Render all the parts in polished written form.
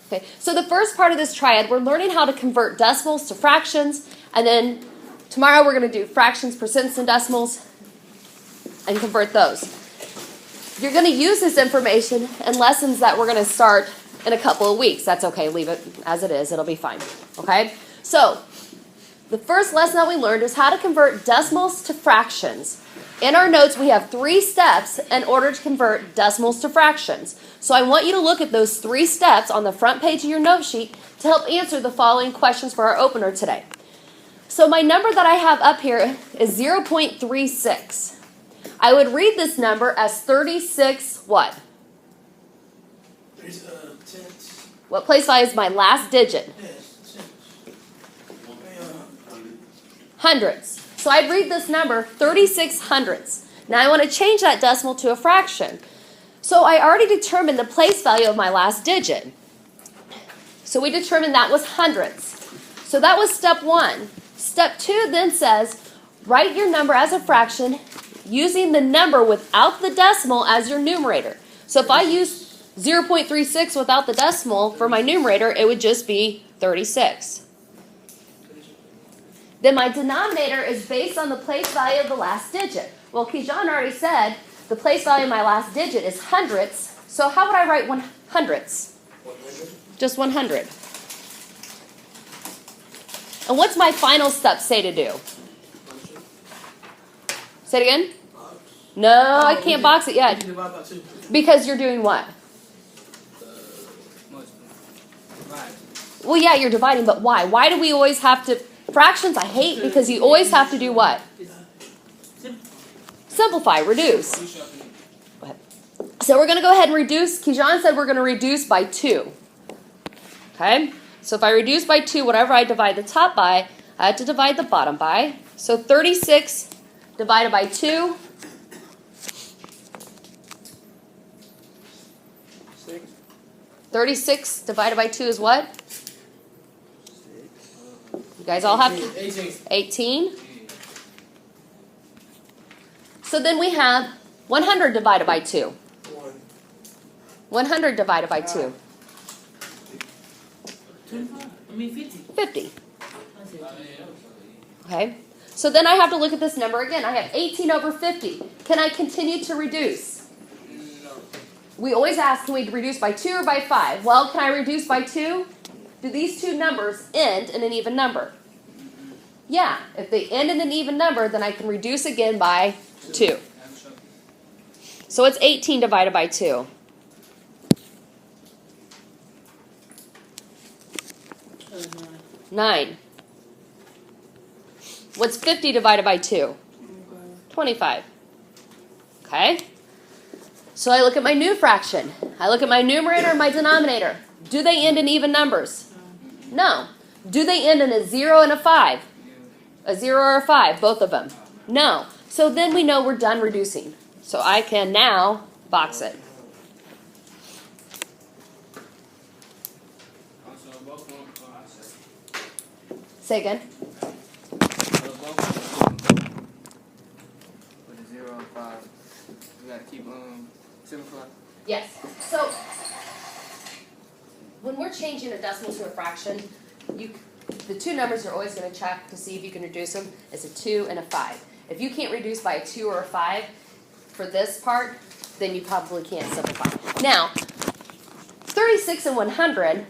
Okay, so the first part of this triad, we're learning how to convert decimals to fractions, and then tomorrow we're going to do fractions, percents, and decimals, and convert those. You're going to use this information in lessons that we're going to start in a couple of weeks. That's okay, leave it as it is, it'll be fine. Okay, so the first lesson that we learned is how to convert decimals to fractions. In our notes, we have 3 steps in order to convert decimals to fractions. So I want you to look at those 3 steps on the front page of your note sheet to help answer the following questions for our opener today. So my number that I have up here is 0.36. I would read this number as 36 what? Tenths. What place value is my last digit? Yes, Hundreds. So I'd read this number 36 hundredths. Now I want to change that decimal to a fraction. So I already determined the place value of my last digit. So we determined that was hundredths. So that was step 1. Step 2 then says, write your number as a fraction using the number without the decimal as your numerator. So if I use 0.36 without the decimal for my numerator, it would just be 36. Then my denominator is based on the place value of the last digit. Well, Kijan already said the place value of my last digit is hundredths. So how would I write hundredths? 100. Just 100. And what's my final step say to do? Say it again? Box. No, I can't box it yet. Divide by 2. Because you're doing what? Well, yeah, you're dividing, but why? Why do we always have to... Fractions I hate because you always have to do what? Simplify, reduce. Go ahead. So we're going to go ahead and reduce. Kijan said we're going to reduce by 2. Okay? So if I reduce by 2, whatever I divide the top by, I have to divide the bottom by. So 36 divided by 2. 36 divided by 2 is what? You guys all have 18. So then we have 100 divided by 2. 100 divided by 2. 50. Okay. So then I have to look at this number again. I have 18 over 50. Can I continue to reduce? We always ask, can we reduce by 2 or by 5? Well, can I reduce by 2? Do these two numbers end in an even number? Yeah. If they end in an even number, then I can reduce again by 2. So it's 18 divided by 2. Nine. What's 50 divided by 2? 25. Okay? So I look at my new fraction. I look at my numerator and my denominator. Do they end in even numbers? No. Do they end in a 0 and a 5? A 0 or a 5, both of them? No. So then we know we're done reducing. So I can now box it. Say again. With a 0 and 5, we gotta keep simplifying. Yes. So when we're changing a decimal to a fraction, the two numbers you're always going to check to see if you can reduce them is a 2 and a 5. If you can't reduce by a 2 or a 5 for this part, then you probably can't simplify. Now, 36 and 100,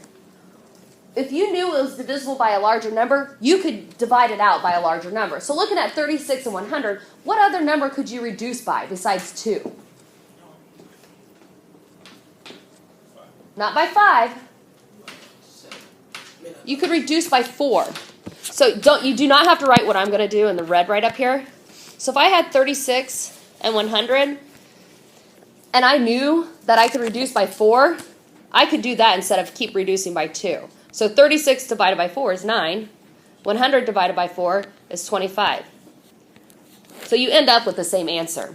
if you knew it was divisible by a larger number, you could divide it out by a larger number. So looking at 36 and 100, what other number could you reduce by besides 2? Not by 5. You could reduce by 4. So you do not have to write what I'm going to do in the red right up here. So if I had 36 and 100, and I knew that I could reduce by 4, I could do that instead of keep reducing by 2. So 36 divided by 4 is 9. 100 divided by 4 is 25. So you end up with the same answer.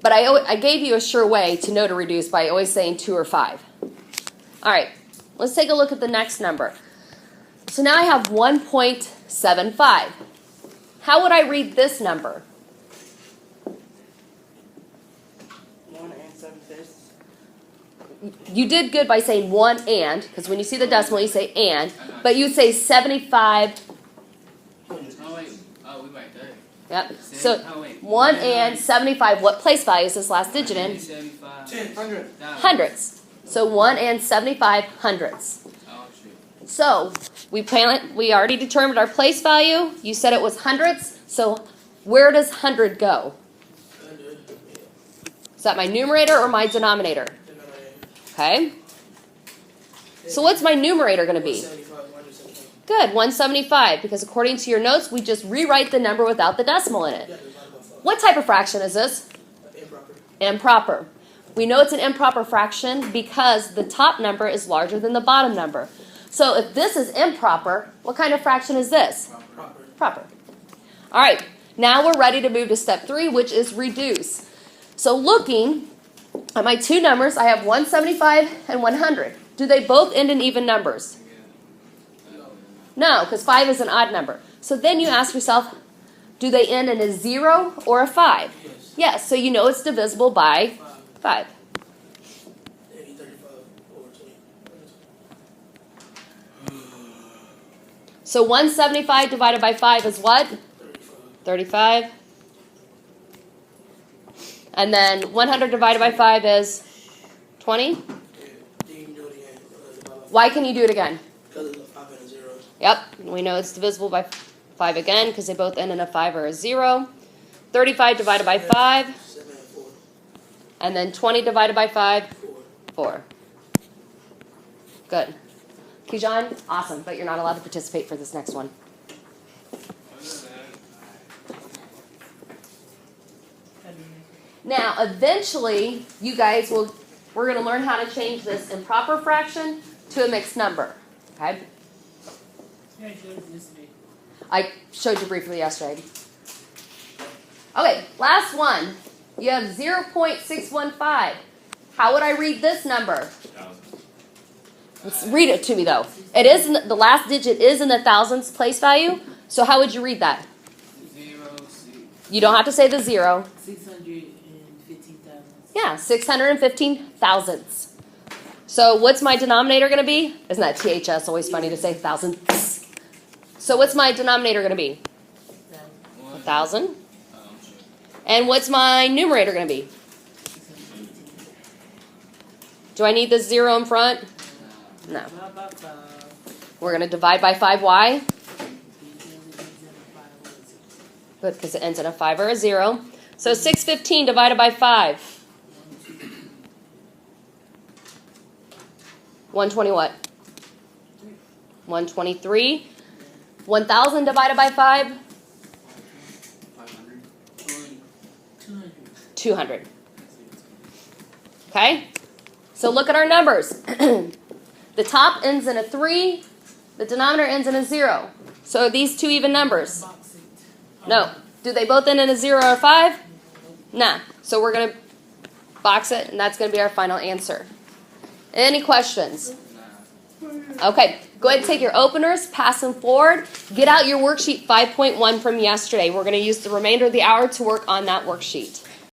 But I gave you a sure way to know to reduce by always saying 2 or 5. All right, let's take a look at the next number. So now I have 1.75. How would I read this number? 1 and 7/5. you did good by saying 1 and, because when you see the decimal, you say and, but you say 75. Oh wait. Oh, we right there. Yep. So 1 and 75. What place value is this last digit in? 75. 100. Hundreds. So 1 and 75 hundredths. Oh shit. So we already determined our place value. You said it was hundredths. So where does 100 go? 100. Is that my numerator or my denominator? Okay. So what's my numerator going to be? 175. Good, 175, because according to your notes, we just rewrite the number without the decimal in it. What type of fraction is this? Improper. Improper. We know it's an improper fraction because the top number is larger than the bottom number. So if this is improper, what kind of fraction is this? Proper. Proper. All right, now we're ready to move to step 3, which is reduce. So looking at my two numbers, I have 175 and 100. Do they both end in even numbers? No, because 5 is an odd number. So then you ask yourself, do they end in a 0 or a 5? Yes. Yes, so you know it's divisible by 5. 80, 35 over 20. So 175 divided by 5 is what? 35. 35. And then 100 divided by 5 is 20. Yeah. Then you can do it again. Why can you do it again? Because it's a 5 and a 0. Yep, we know it's divisible by 5 again because they both end in a 5 or a 0. 35 divided by 5. 7 and 4. And then 20 divided by 5. 4. 4. Good. Kijan, awesome, but you're not allowed to participate for this next one. Now, eventually, you guys we're going to learn how to change this improper fraction to a mixed number. Okay? I showed you briefly yesterday. Okay, last one. You have 0.615. How would I read this number? Let's read it to me, though. It is the last digit is in the thousands place value. So how would you read that? 0, 6. You don't have to say the 0. 615,000. Yeah, 615 thousandths. So what's my denominator going to be? Isn't that THS always funny to say thousandths? So what's my denominator going to be? 1,000. Sure. And what's my numerator going to be? Do I need the 0 in front? No. We're going to divide by 5. Why? Good, because it ends in a 5 or a 0. So 615 divided by 5. 120 what? 123. 1,000 divided by 5? 500. 200. Okay? So look at our numbers. The top ends in a 3. The denominator ends in a 0. So are these two even numbers? No. Do they both end in a 0 or a 5? Nah. So we're going to box it, and that's going to be our final answer. Any questions? Okay. Go ahead and take your openers, pass them forward. Get out your worksheet 5.1 from yesterday. We're going to use the remainder of the hour to work on that worksheet.